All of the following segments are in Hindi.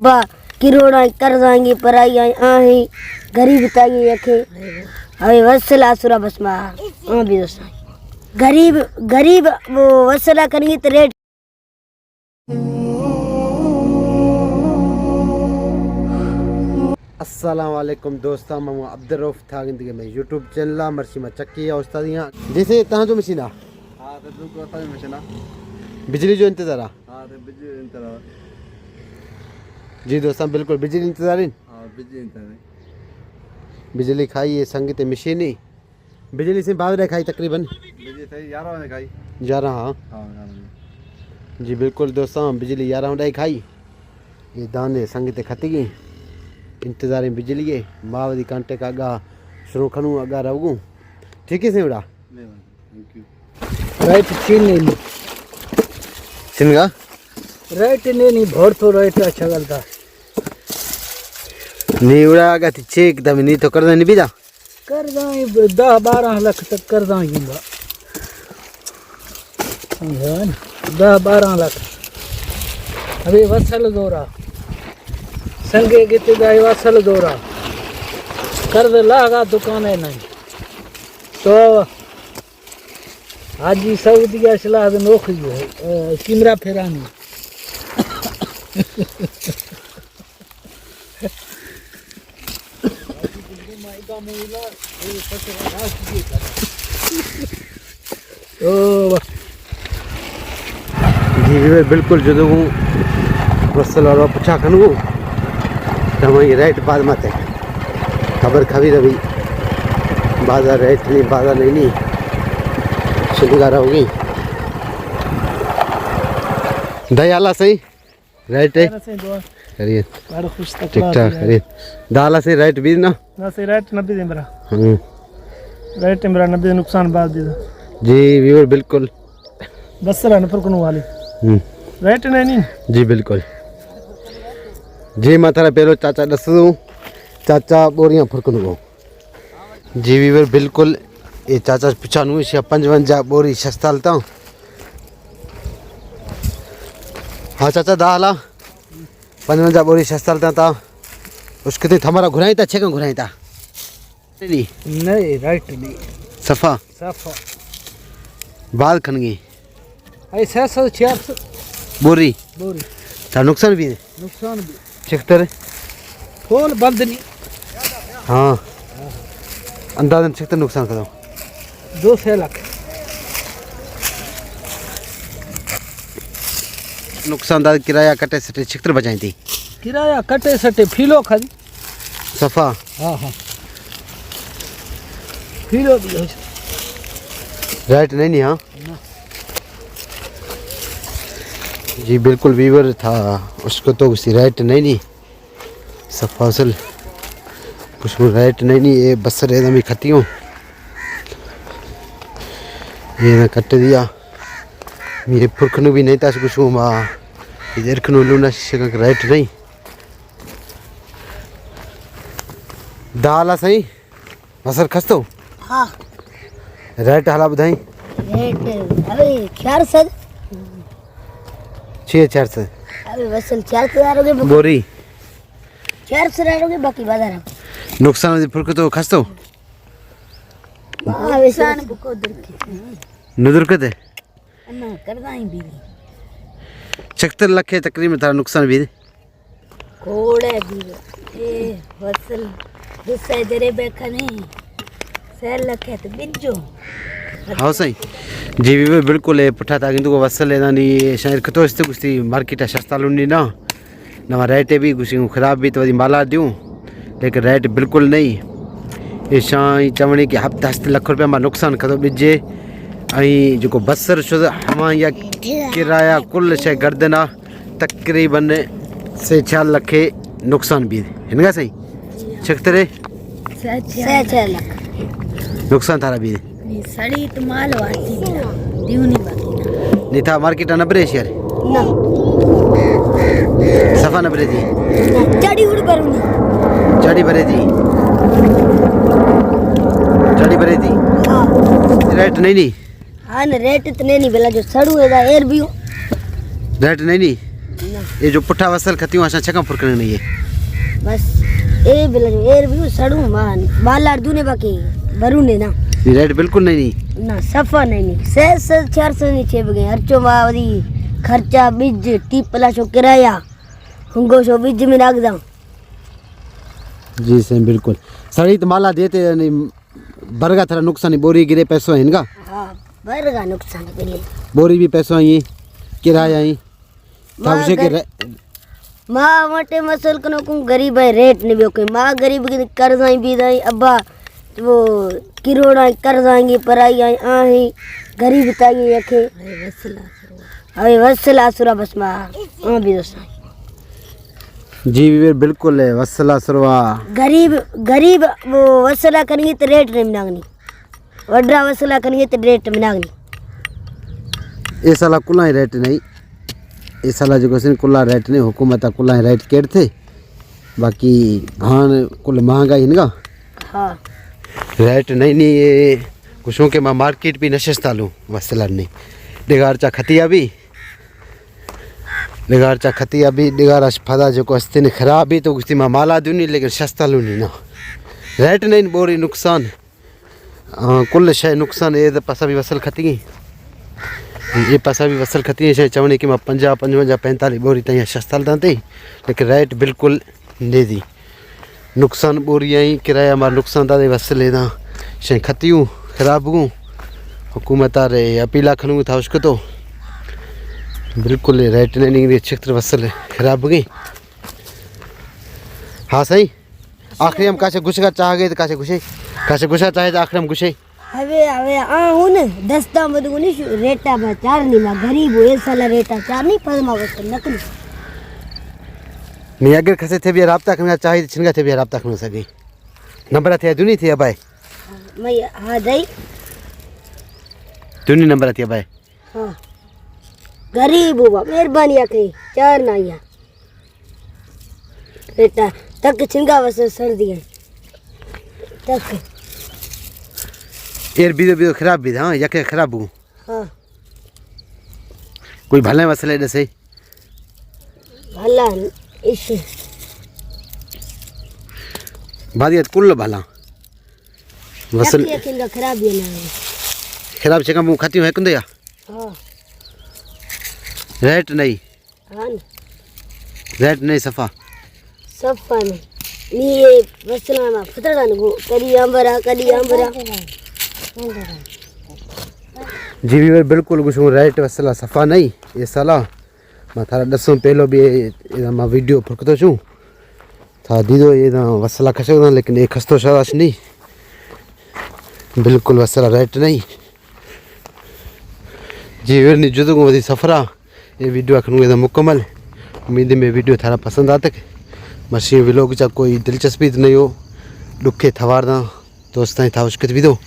वाह किरोड़ा कर जाएंगे पराई आहे गरीब ताई रखे अरे वसला सुरा बसमा भी दोस्त गरीब गरीब वो वसला करेंगे तो रेट अस्सलाम वालेकुम दोस्तों मैं अब्दुर्रऊफ था गिंदगी में यूट्यूब चैनल मरसीमा चक्की या उस्ताद यहाँ जैसे तहाँ जो मशीन हाँ तो बिल्कुल उस्ताद मशीन बिजली जो इंतज़ार हाँ तो बिजली इंतज़ार जी दोस्तों बिल्कुल बिजली इंतज़ार हाँ बिजली इंतज़ार बिजली खाई है संगीत मशीन ही बिजली से बाद खाई तकरीबन बिजली सही 11 बजे खाई 11 हाँ जी बिल्कुल दोस्तों बिजली 11 बजे खाई ये दाने संगीत खती गई इंतज़ार बिजली है मावदी कांटे का आगा शुरू खनू आगा रहूँ ठीक है सेवड़ा राइट चीन नहीं सिंगा राइट नहीं भोर तो राइट अच्छा गलता नहीं उड़ा आगा थी चेक दम नहीं तो कर दे नहीं बीजा कर दाई 10-12 लाख तक कर दाऊंगा समझा 10-12 लाख अभी वसल दोरा संगे कितने दाई वसल दोरा कर दे लागा दुकान है नहीं तो हाजी सऊदी असला नौकरी है किमरा फेरानी जी बिल्कुल जो वसल और पुछा खनू तमारी राइट बाद मत है खबर खबी रही बाजार राइट नहीं बाजार नहीं शुरुगारा होगी दयाला सही राइट है करिए ठीक ठाक करिए दाला से राइट भी ना से राइट 90 दे मेरा राइट मेरा 90 नुकसान बाद दे जी व्यूअर बिल्कुल बस रहने पर कोनो वाली राइट नहीं जी बिल्कुल जी मैं थारा पहलो चाचा दसूं चाचा बोरियां फुरकन को जी व्यूअर बिल्कुल ये चाचा पिछानू 55 बोरी सस्तालता हाँ चाचा दाला 55 बोरी सस्तालता था उसके तो हमारा घुराई था छेका घुराई था नहीं राइट नहीं सफा सफा बाल खन गई ऐसा 400 बोरी बोरी था नुकसान भी है नुकसान भी छिहत्तर खोल बंद नहीं हाँ अंदाजन 76 नुकसान करो 2 लाख नुकसान दाद किराया कटे सटे 76 बचाई थी किराया कटे सटे फिलो खाली सफा हाँ हाँ फिलो भी हो राइट नहीं हाँ जी बिल्कुल वीवर था उसको तो उसी राइट नहीं सफा असल कुछ राइट नहीं ये बसर एकदम ही खती हूँ ये ना कट दिया मेरे पुरखनू भी नहीं था कुछ माँ इधर खनू लूना राइट नहीं दाला सही बसर खस्तो हाँ राइट हाला बुधाई रेट अरे 400 400 अरे वसल 400 आरोगे बोरी 400 आरोगे बाकी बाजार नुकसान होती फुरक तो खस्तो नुकसान को नजर कते ना करदा ही भी 76 लाख तकरीबन थारा नुकसान भी कोड़े भी ए वसल दूसरे जरे बेखने सेल लखे तो बिजो हाँ सही जी भी बिल्कुल है पुठा था किंतु वसल है नहीं शायद कतो इस्ते कुछ मार्केट सस्ता लुंडी ना नवा रेट भी कुछ खराब भी तो माला दूँ लेकिन रेट बिल्कुल नहीं ये शाई चवणी की हफ्ते हफ्ते लाख रुपया मां नुकसान कदो बिजे आई जो बसर शुद्ध हमा या किराया कुल शे गर्दना तकरीबन से 4 लाख नुकसान भी है सही 76 लाख नुकसान थारा भी सड़ी तो माल वाती दीवनी बाकी नहीं था मार्केट न बरे यार ना सफा न बरे थी चढ़ी उड़ करूंगी चढ़ी बरे थी चढ़ी बरे थी हाँ रेट नहीं हाँ ना रेट इतने नहीं बेला जो सड़ू है एर भी हो रेट नहीं ना ये जो पुठा वसल खतियूं असां छकम फुरकण नहीं है बस ए बिल जो एर भी सड़ू मान बालार दूने बाकी बरू ने ना ये रेट बिल्कुल नहीं ना सफा नहीं से 400 नहीं छे बगे हरचो वादी खर्चा बीज टीपला शो किराया हुंगो शो बीज में नाग दा जी सही बिल्कुल सड़ी तो माला देते नहीं बरगा थरा नुकसान बोरी गिरे पैसों है इनका हां बरगा नुकसान बिल बोरी भी पैसों आई किराया आई ताउसे के मां मटे मसल कनो को गरीब है रेट नहीं बियो के मां गरीब के कर्जाई भी दाई अब्बा वो किरोड़ा कर्जाएंगे पराई आई आही गरीब ताई रखे अरे वसला सुरा बस मा हां भी दोस्त जी बिल्कुल है वसला सरवा गरीब गरीब वो वसला करेंगे तो रेट नहीं मिलागनी वड्रा वसला करेंगे तो रेट मिलागनी ये साला कुला ही रेट नहीं ये साला जो क्वेश्चन कुला रेट नहीं हुकूमत कुला ही रेट केड़ थे बाकी हाँ कुल महंगाई इनका हाँ रेट नहीं नहीं ये कुछों के मैं मार्केट भी नशस्ता लूँ वसला नहीं डिगार चा खतिया भी डिगार फदा जो को अस्ते ने खराब भी तो कुछ मां माला दूँ नहीं लेकिन सस्ता लूँ नहीं ना रेट नहीं बोरी नुकसान कुल शय नुकसान ये पैसा भी वसल खती ये पैसा भी वसल खती है चवने कि मां 50 55 45 बोरी ताईं सस्ता हलंदा अथई लेकिन रेट बिल्कुल ने दी नुकसान बोरी आई किराया मां नुकसान था वसले था शय खतियूं ख़राब गूं हुकूमत रे अपीला खनूं था उसको तो बिल्कुल रेट ने नहीं चित्र वसल खराब गई हाँ सही आखिरी हम कासे गुस्सा चाह गए तो कासे गुस्सा चाहे तो आखिर हम गुस्से हवे हवे आ हुन दस्ता मदगुनी रेटा में चार नहीं मा गरीब हो साला रेटा चार नहीं पर मा वसल नकली मैं अगर खसे थे भी राब्ता करना चाहिए छिनगा थे भी राब्ता करना सके नंबर थे दुनी थी अबाई मैं हां दई दुनी नंबर थी अबाई हां गरीब हुआ मेहरबानी आखे चार ना या बेटा तक छिंगा वसे सर्दी है तक एर बीदो खराब भी हां यके खराब हूं हां कोई भले मसले दसे भला इस बादियत कुल भला वसल यके खराब भी ना खराब से कम खातियो है कुंदया हां रेट नहीं हां रेट नहीं सफा में ये वसला में फतड़ा नो कदी अंबरा जी भी बिल्कुल कुछ रेट वसला सफ़ा नहीं ये साला मैं थारा दसों पहलो भी मैं वीडियो फुकतो छूँ था दीदो ये वसला खसो लेकिन ये खस्तो शराश नहीं बिल्कुल वसला रेट नहीं जी वी जुदो को वधी सफ़रा ये वीडियो आखिर मुकम्मल उम्मीद में वीडियो थारा पसंद आता मशीन व्लॉग चा कोई दिलचस्पी तो नहीं हो दुखे थवार दोस्त था उसके भी दो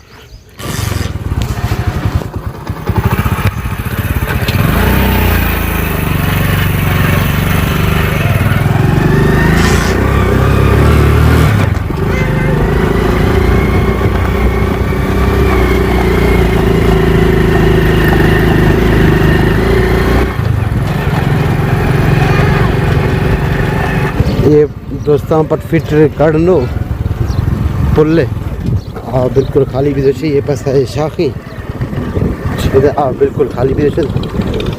ये दोस्तों पर फिट कर लो पुल्ले बिल्कुल खाली भी दोषी ये पास है शाखी बिल्कुल खाली भी दोषी